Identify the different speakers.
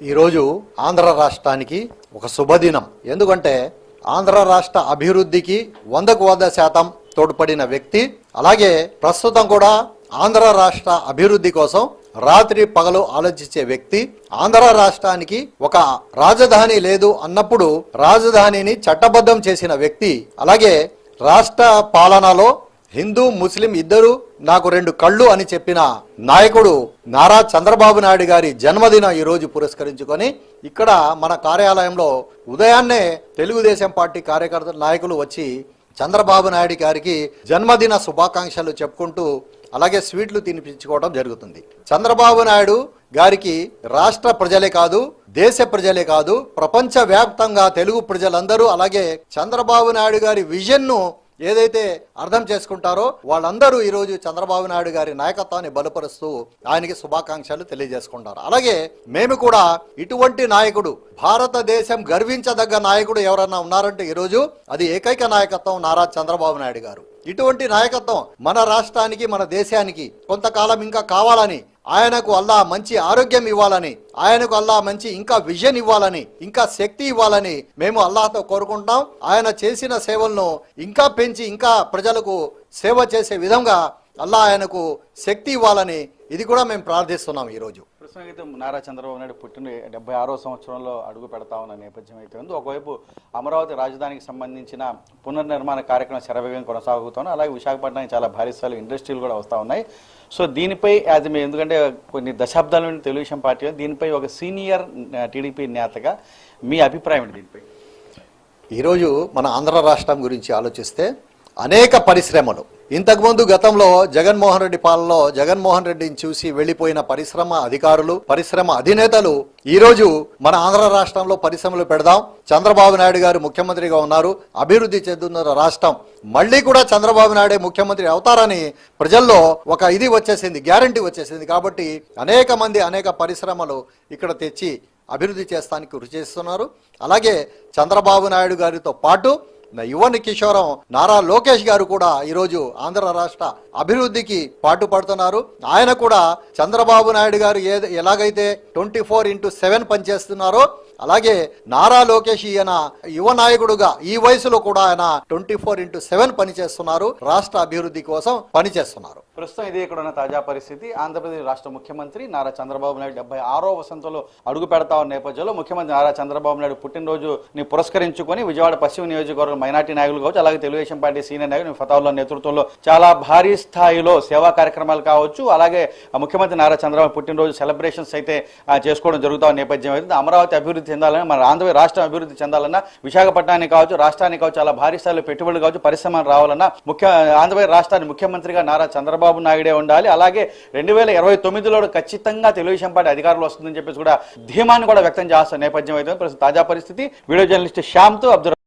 Speaker 1: ఈరోజు ఆంధ్ర రాష్ట్రానికి ఒక శుభదినం. ఎందుకంటే ఆంధ్ర రాష్ట్ర అభివృద్ధికి 100% తోడ్పడిన వ్యక్తి, అలాగే ప్రస్తుతం కూడా ఆంధ్ర రాష్ట్ర అభివృద్ధి కోసం రాత్రి పగలు ఆలోచించే వ్యక్తి, ఆంధ్ర రాష్ట్రానికి ఒక రాజధాని లేదు అన్నప్పుడు రాజధానిని చట్టబద్ధం చేసిన వ్యక్తి, అలాగే రాష్ట్ర పాలనలో హిందూ ముస్లిం ఇద్దరు నాకు 2 కళ్ళు అని చెప్పిన నాయకుడు నారా చంద్రబాబు నాయుడు గారి జన్మదిన ఈరోజు పురస్కరించుకొని ఇక్కడ మన కార్యాలయంలో ఉదయాన్నే తెలుగుదేశం పార్టీ కార్యకర్తల నాయకులు వచ్చి చంద్రబాబు నాయుడు గారికి జన్మదిన శుభాకాంక్షలు చెప్పుకుంటూ అలాగే స్వీట్లు తినిపించుకోవడం జరుగుతుంది. చంద్రబాబు నాయుడు గారికి రాష్ట్ర ప్రజలే కాదు, దేశ ప్రజలే కాదు, ప్రపంచ వ్యాప్తంగా తెలుగు ప్రజలందరూ అలాగే చంద్రబాబు నాయుడు గారి విజన్ను ఏదైతే అర్థం చేసుకుంటారో వాళ్ళందరూ ఈరోజు చంద్రబాబు నాయుడు గారి నాయకత్వాన్ని బలపరుస్తూ ఆయనకి శుభాకాంక్షలు తెలియజేసుకుంటారు. అలాగే మేము కూడా ఇటువంటి నాయకుడు, భారతదేశం గర్వించదగ్గ నాయకుడు ఎవరన్నా ఉన్నారంటే ఈరోజు అది ఏకైక నాయకత్వం నారా చంద్రబాబు నాయుడు గారు. ఇటువంటి నాయకత్వం మన రాష్ట్రానికి, మన దేశానికి కొంతకాలం ఇంకా కావాలని, ఆయనకు అల్లా మంచి ఆరోగ్యం ఇవ్వాలని, ఆయనకు అల్లా మంచి ఇంకా విజన్ ఇవ్వాలని, ఇంకా శక్తి ఇవ్వాలని మేము అల్లాహతో కోరుకుంటాం. ఆయన చేసిన సేవలను ఇంకా పెంచి ఇంకా ప్రజలకు సేవ చేసే విధంగా అల్లా ఆయనకు శక్తి ఇవ్వాలని ఇది కూడా మేము ప్రార్థిస్తున్నాం. ఈరోజు
Speaker 2: ప్రస్తుతం నారా చంద్రబాబు నాయుడు పుట్టిన 76వ సంవత్సరంలో అడుగు పెడతా ఉన్న నేపథ్యం అయితే ఉంది. ఒకవైపు అమరావతి రాజధానికి సంబంధించిన పునర్నిర్మాణ కార్యక్రమం శరవేగంగా కొనసాగుతున్నాయి. అలాగే విశాఖపట్నానికి చాలా భారీ స్థాయిలో ఇండస్ట్రీలు కూడా వస్తూ ఉన్నాయి. సో దీనిపై ఎందుకంటే కొన్ని దశాబ్దాల నుండి తెలుగుదేశం పార్టీ, దీనిపై ఒక సీనియర్ టీడీపీ నేతగా మీ అభిప్రాయం ఏంటి దీనిపై?
Speaker 1: ఈరోజు మన ఆంధ్ర రాష్ట్రం గురించి ఆలోచిస్తే అనేక పరిశ్రమలు ఇంతకుముందు గతంలో జగన్మోహన్ రెడ్డి పాలనలో జగన్మోహన్ రెడ్డిని చూసి వెళ్లిపోయిన పరిశ్రమ అధికారులు, పరిశ్రమ అధినేతలు ఈరోజు మన ఆంధ్ర రాష్ట్రంలో పరిశ్రమలు పెడదాం, చంద్రబాబు నాయుడు గారు ముఖ్యమంత్రిగా ఉన్నారు, అభివృద్ధి చెందుతున్న రాష్ట్రం, మళ్ళీ కూడా చంద్రబాబు నాయుడే ముఖ్యమంత్రి అవుతారని ప్రజల్లో ఒక ఇది వచ్చేసింది, గ్యారంటీ వచ్చేసింది. కాబట్టి అనేక మంది అనేక పరిశ్రమలు ఇక్కడ తెచ్చి అభివృద్ధి చేస్తానికి కృషి చేస్తున్నారు. అలాగే చంద్రబాబు నాయుడు గారితో పాటు యువని కిషోరం నారా లోకేష్ గారు కూడా ఈరోజు ఆంధ్ర రాష్ట్ర అభివృద్ధికి పాటుపడుతున్నారు. ఆయన కూడా చంద్రబాబు నాయుడు గారు ఎలాగైతే 24/7 పనిచేస్తున్నారో అలాగే నారా లోకేష్ ఈయన యువ నాయకుడుగా ఈ వయసులో కూడా ఆయన 24/7 పనిచేస్తున్నారు, రాష్ట్ర అభివృద్ధి కోసం పనిచేస్తున్నారు.
Speaker 2: ప్రస్తుతం ఇదే ఇక్కడ ఉన్న తాజా పరిస్థితి. ఆంధ్రప్రదేశ్ రాష్ట్ర ముఖ్యమంత్రి నారా చంద్రబాబు నాయుడు 76వ వసంతంలో అడుగు పెడతా ఉన్న నేపథ్యంలో ముఖ్యమంత్రి నారా చంద్రబాబు నాయుడు పుట్టినరోజుని పురస్కరించుకొని విజయవాడ పశ్చిమ నియోజకవర్గం మైనార్టీ నాయకులు కావచ్చు, అలాగే తెలుగుదేశం పార్టీ సీనియర్ నాయకులు ఫతావుల్లా నేతృత్వంలో చాలా భారీ స్థాయిలో సేవా కార్యక్రమాలు కావచ్చు, అలాగే ముఖ్యమంత్రి నారా చంద్రబాబు పుట్టినరోజు సెలబ్రేషన్స్ అయితే చేసుకోవడం జరుగుతా ఉన్న నేపథ్యం అయితే అమరావతి అభివృద్ధి చెందాలని, మన ఆంధ్రప్రదేశ్ రాష్ట్రం అభివృద్ధి చెందాలన్నా, విశాఖపట్నానికి కావచ్చు, రాష్ట్రానికి కావచ్చు, చాలా భారీ స్థాయిలో పెట్టుబడులు కావచ్చు, పరిశ్రమలు రావాలన్నా ఆంధ్రప్రదేశ్ రాష్ట్రానికి ముఖ్యమంత్రిగా నారా చంద్రబాబు నాయుడే ఉండాలి. అలాగే 2029లో ఖచ్చితంగా తెలుగుదేశం పార్టీ అధికారులు వస్తుందని చెప్పేసి కూడా ధీమాన్ని కూడా వ్యక్తం చేస్తున్న నేపథ్యం అయితే తాజా పరిస్థితి. Video journalist శ్యామ్తో Abdul